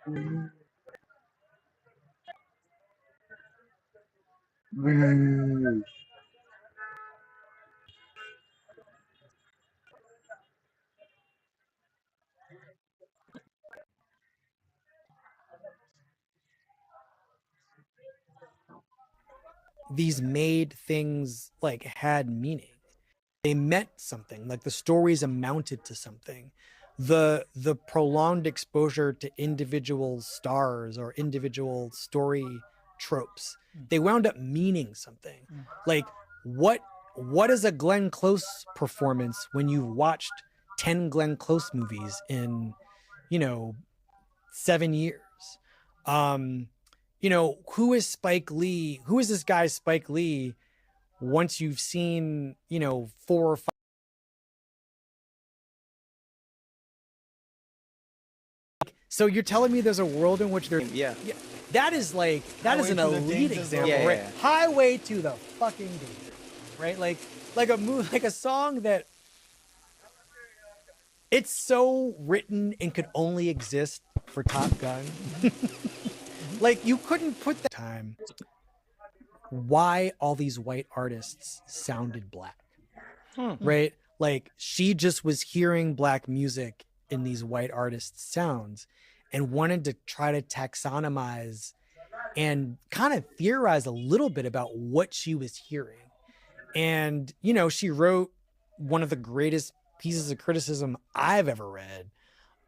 These made things like had meaning. They meant something, like the stories amounted to something. The prolonged exposure to individual stars or individual story tropes, they wound up meaning something. Like what is a Glenn Close performance when you've watched 10 Glenn Close movies in, 7 years? Who is Spike Lee? Who is this guy Spike Lee once you've seen, 4 or 5? So you're telling me there's a world in which there's that is an elite example, right? Yeah. Highway to the fucking danger, right? Like a move, like a song that it's so written and could only exist for Top Gun. Like you couldn't put that time. Why all these white artists sounded black, right? Like she just was hearing black music in these white artists' sounds and wanted to try to taxonomize and kind of theorize a little bit about what she was hearing. And, she wrote one of the greatest pieces of criticism I've ever read,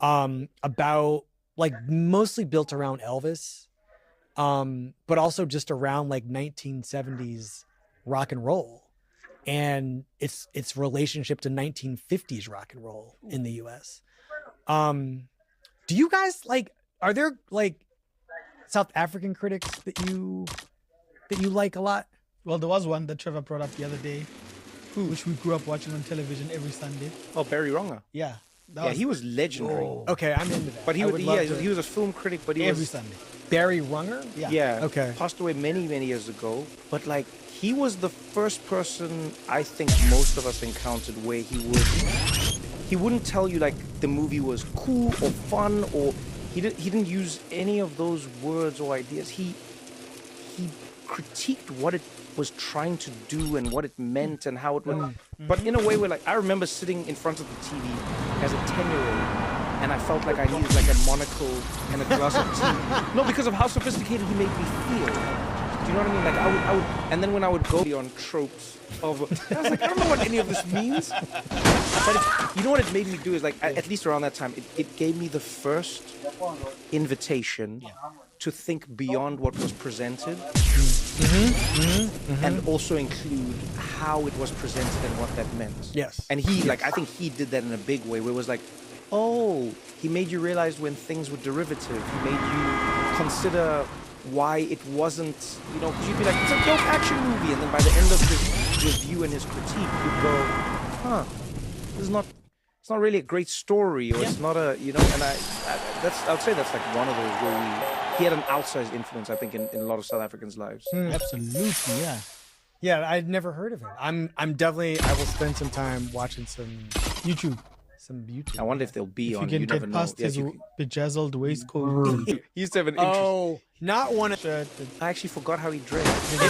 about like mostly built around Elvis, but also just around like 1970s rock and roll and its relationship to 1950s rock and roll in the US. Do you guys are there like South African critics that you like a lot? Well, there was one that Trevor brought up the other day, which we grew up watching on television every Sunday. Oh, Barry Wronger. Yeah. He was legendary. Oh. Okay, I'm into that. But he was a film critic, but every Sunday. Barry Wronger? Yeah. Okay. Passed away many, many years ago. But he was the first person I think most of us encountered where he wouldn't tell you the movie was cool or fun, or he didn't use any of those words or ideas. He critiqued what it was trying to do and what it meant and how it was. But in a way where I remember sitting in front of the TV as a 10-year-old and I felt like I needed a monocle and a glass of tea. No, because of how sophisticated he made me feel. Do you know what I mean? I would, and then when I would go on tropes of, I was I don't know what any of this means. But you know what it made me do is at least around that time, it gave me the first invitation to think beyond what was presented, and also include how it was presented and what that meant. Yes. And he, I think he did that in a big way, where it was oh, he made you realize when things were derivative. He made you consider why it wasn't, because you'd be like, it's a dope action movie, and then by the end of his review and his critique, you'd go, this is not. It's not really a great story, or it's not a, and I would say that's one of those where he had an outsized influence, I think, in a lot of South Africans' lives. Absolutely, yeah. Yeah, I'd never heard of him. I'm definitely, I will spend some time watching some YouTube. I wonder if they'll be on. If you can get past his bejazzled waistcoat. He used to have an interest. Oh, not one shirt. I actually forgot how he dressed.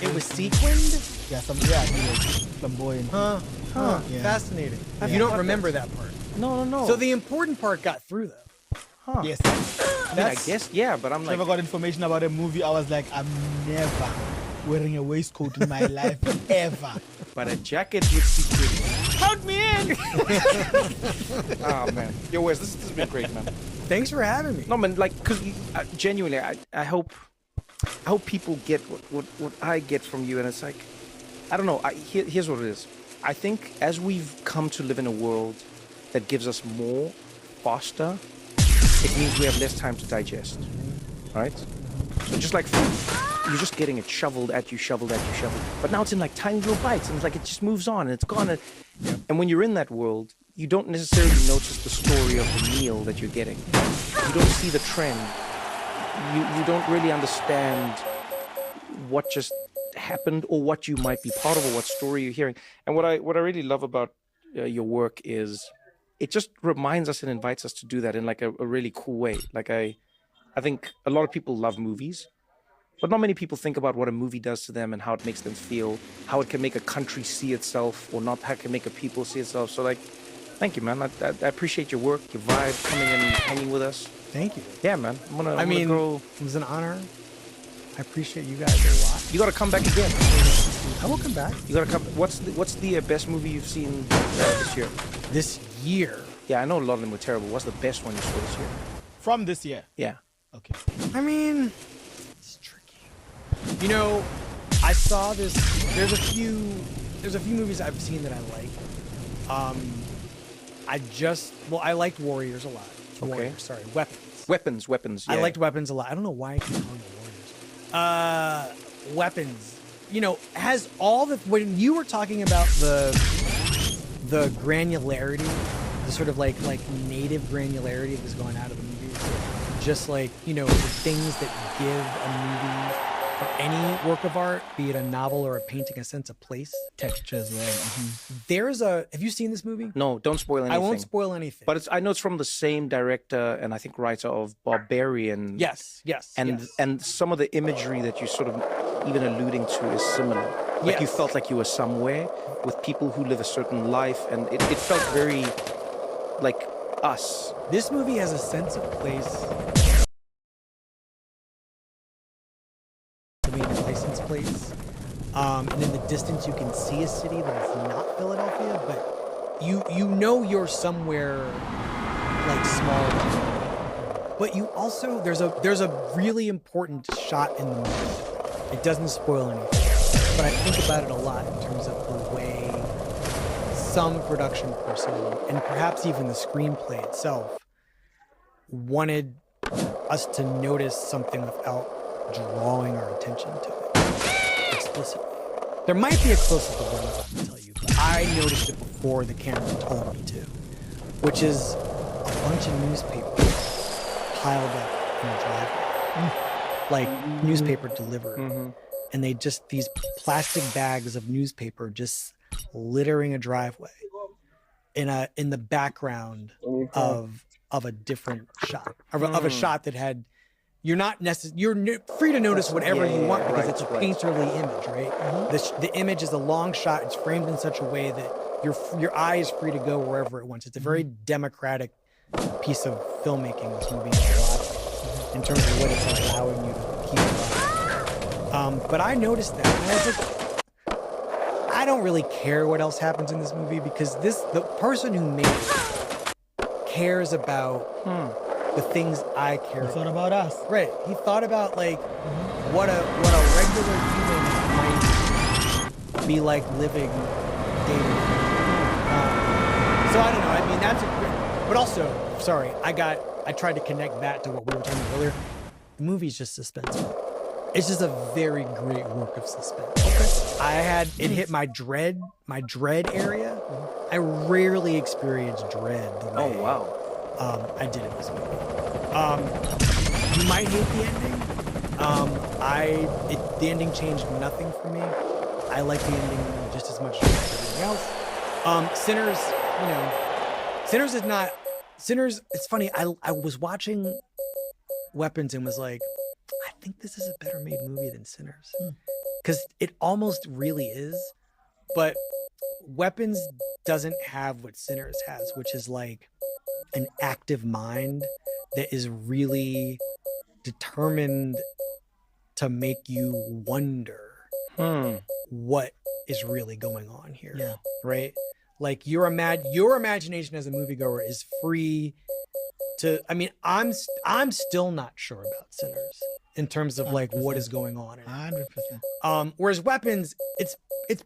It was sequined? Yeah, he was flamboyant. Yeah. Fascinating. You don't remember that part? No. So the important part got through, though. Yes. I guess, yeah, but I'm Trevor got information about a movie. I was like, I'm never wearing a waistcoat in my life, ever. But a jacket with sequins. Count me in! Oh, man. Yo, Wes, this has been great, man. Thanks for having me. No, man, because genuinely, I hope people get what I get from you, and it's I don't know, here's what it is. I think as we've come to live in a world that gives us more, faster, it means we have less time to digest, right? So just like food, you're just getting it shoveled at you. But now it's in tiny little bites, and it's it just moves on, and it's gone. And when you're in that world, you don't necessarily notice the story of the meal that you're getting. You don't see the trend. You don't really understand what just happened, or what you might be part of, or what story you're hearing. And what I really love about your work is it just reminds us and invites us to do that in a really cool way. I think a lot of people love movies, but not many people think about what a movie does to them and how it makes them feel, how it can make a country see itself or not, how it can make a people see itself. So like, thank you, man. I appreciate your work, your vibe, coming and hanging with us. Thank you. Yeah, man. I'm gonna go. It was an honor. I appreciate you guys a lot. You gotta come back again. I will come back. You gotta come. What's the best movie you've seen this year? This year. Yeah, I know a lot of them were terrible. What's the best one you saw this year? From this year. Yeah. Okay. I mean, it's tricky. You know, I saw this. There's a few movies I've seen that I like. I liked Warriors a lot. Okay. Warriors, sorry, Weapons. Weapons. Yeah. I liked Weapons a lot. I don't know why I keep calling it Warriors. Weapons. You know, has all the when you were talking about the granularity, the sort of like native granularity that's going out of the movie, just like, you know, the things that give a movie or any work of art, be it a novel or a painting, a sense of place. Textures, right? Have you seen this movie? No, don't spoil anything. I won't spoil anything. But I know it's from the same director and I think writer of Barbarian. Yes. And some of the imagery that you sort of even alluding to is similar. Like you felt like you were somewhere with people who live a certain life, and it felt very like us. This movie has a sense of place. License plates. And in the distance you can see a city that is not Philadelphia, but you know you're somewhere like small. But you also there's a really important shot in the movie. It doesn't spoil anything, but I think about it a lot in terms of the way some production person and perhaps even the screenplay itself wanted us to notice something without drawing our attention to it explicitly. There might be a close-up of what I'm about to tell you, but I noticed it before the camera told me to, which is a bunch of newspapers piled up in a driveway. Like newspaper delivery. And they just, these plastic bags of newspaper just littering a driveway in the background of a different shot, of a shot that had, you're free to notice whatever you want because it's a painterly image, right? The image is a long shot. It's framed in such a way that your eye is free to go wherever it wants. It's a very democratic piece of filmmaking, this movie, in terms of what it's allowing you to keep alive. But I noticed that, and I was like, I don't really care what else happens in this movie because the person who made it cares about the things I care about. He thought about us. Right. He thought about like what a regular human might be like living day to day. So I don't know. I mean, that's a great, but also, sorry, I tried to connect that to what we were talking about earlier. The movie's just suspenseful. It's just a very great work of suspense. Okay. It hit my dread area. I rarely experience dread the way I did in this movie. You might hate the ending. The ending changed nothing for me. I like the ending just as much as everything else. Sinners, it's funny, I was watching Weapons and was like, I think this is a better made movie than Sinners. Because it almost really is. But Weapons doesn't have what Sinners has, which is like an active mind that is really determined to make you wonder what is really going on here. Yeah. Right? Like your imagination as a moviegoer is free to, I mean, I'm still not sure about Sinners in terms of like 100%. What is going on in it. 100%. Whereas Weapons, it's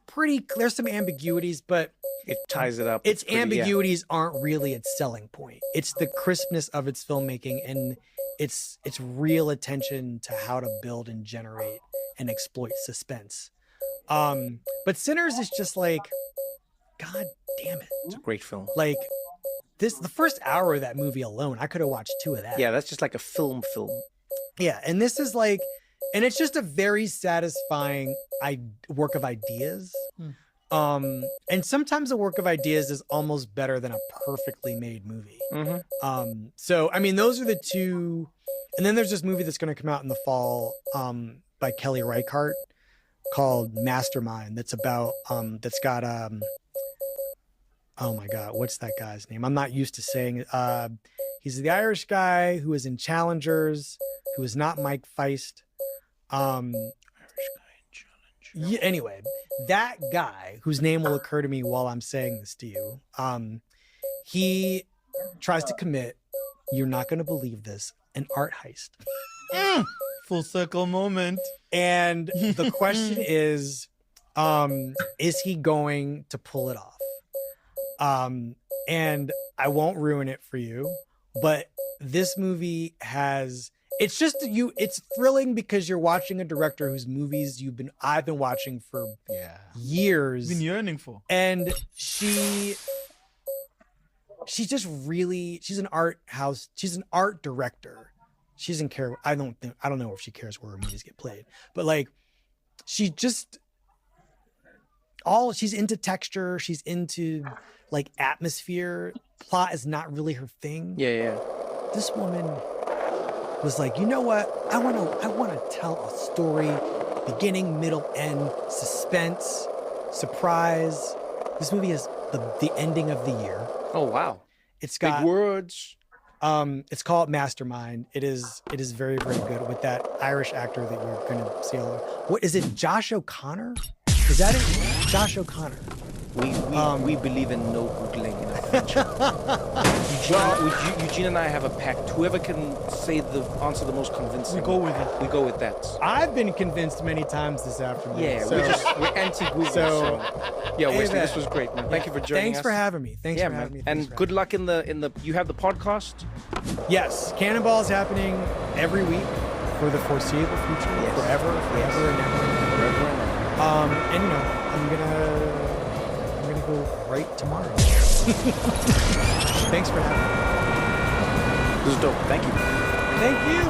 pretty, there's some ambiguities, but it ties it up. Its ambiguities aren't really its selling point. It's the crispness of its filmmaking and its real attention to how to build and generate and exploit suspense. But Sinners is just like, God damn it. It's a great film. Like the first hour of that movie alone, I could have watched 2 of that. Yeah, that's just like a film. Yeah, and this is like, and it's just a very satisfying work of ideas. And sometimes a work of ideas is almost better than a perfectly made movie. So, I mean, those are the two And then there's this movie that's going to come out in the fall by Kelly Reichardt called Mastermind. That's about that's got oh my god, what's that guy's name? I'm not used to saying it. He's the Irish guy who was in Challengers, who is not Mike Feist. Irish guy in Challengers. Yeah, anyway, that guy whose name will occur to me while I'm saying this to you. He tries to commit, you're not going to believe this, an art heist. Full circle moment. And the question is he going to pull it off? And I won't ruin it for you, but this movie has, it's thrilling because you're watching a director whose movies I've been watching for years. Been yearning for. And she's just really, she's an art director. She doesn't care. I don't know if she cares where her movies get played, but like, she's into texture. She's into like atmosphere. Plot is not really her thing. Yeah. This woman was like, you know what? I want to tell a story, beginning, middle, end, suspense, surprise. This movie is the ending of the year. Oh wow! It's got big words. It's called Mastermind. It is very, very good with that Irish actor that you're going to see. What is it? Josh O'Connor? Is that it? Josh O'Connor. We believe in no Googling in our venture. Eugene and I have a pact. Whoever can say the answer the most convincing, We go with it. We go with that. I've been convinced many times this afternoon. Yeah, we're anti-Google. So yeah, Wesley, this was great, man. Thank you for joining us. Thanks for having me. Thanks for having me. And good luck in the. You have the podcast. Yes, Cannonball is happening every week for the foreseeable future. Yes. Forever and ever. And you know, I'm gonna go right tomorrow. Thanks for having me. This is dope. Thank you. Thank you.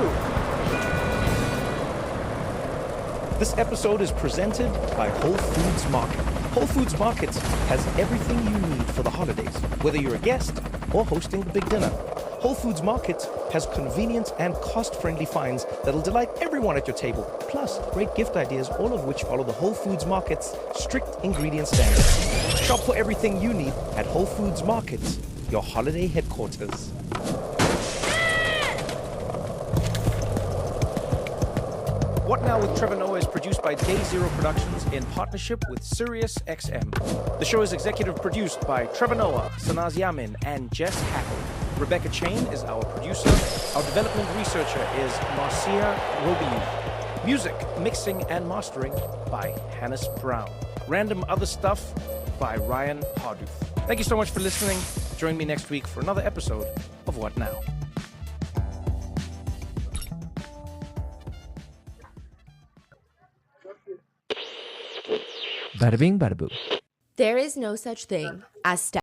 This episode is presented by Whole Foods Market. Whole Foods Market has everything you need for the holidays, whether you're a guest or hosting the big dinner. Whole Foods Market has convenient and cost-friendly finds that'll delight everyone at your table, plus great gift ideas, all of which follow the Whole Foods Market's strict ingredient standards. Shop for everything you need at Whole Foods Market, your holiday headquarters. What Now with Trevor Noah is produced by Day Zero Productions in partnership with Sirius XM. The show is executive produced by Trevor Noah, Sanaz Yamin, and Jess Hackle. Rebecca Chain is our producer. Our development researcher is Marcia Robiou. Music, mixing, and mastering by Hannes Brown. Random other stuff by Ryan Harduth. Thank you so much for listening. Join me next week for another episode of What Now? Bada bing, bada boo. There is no such thing as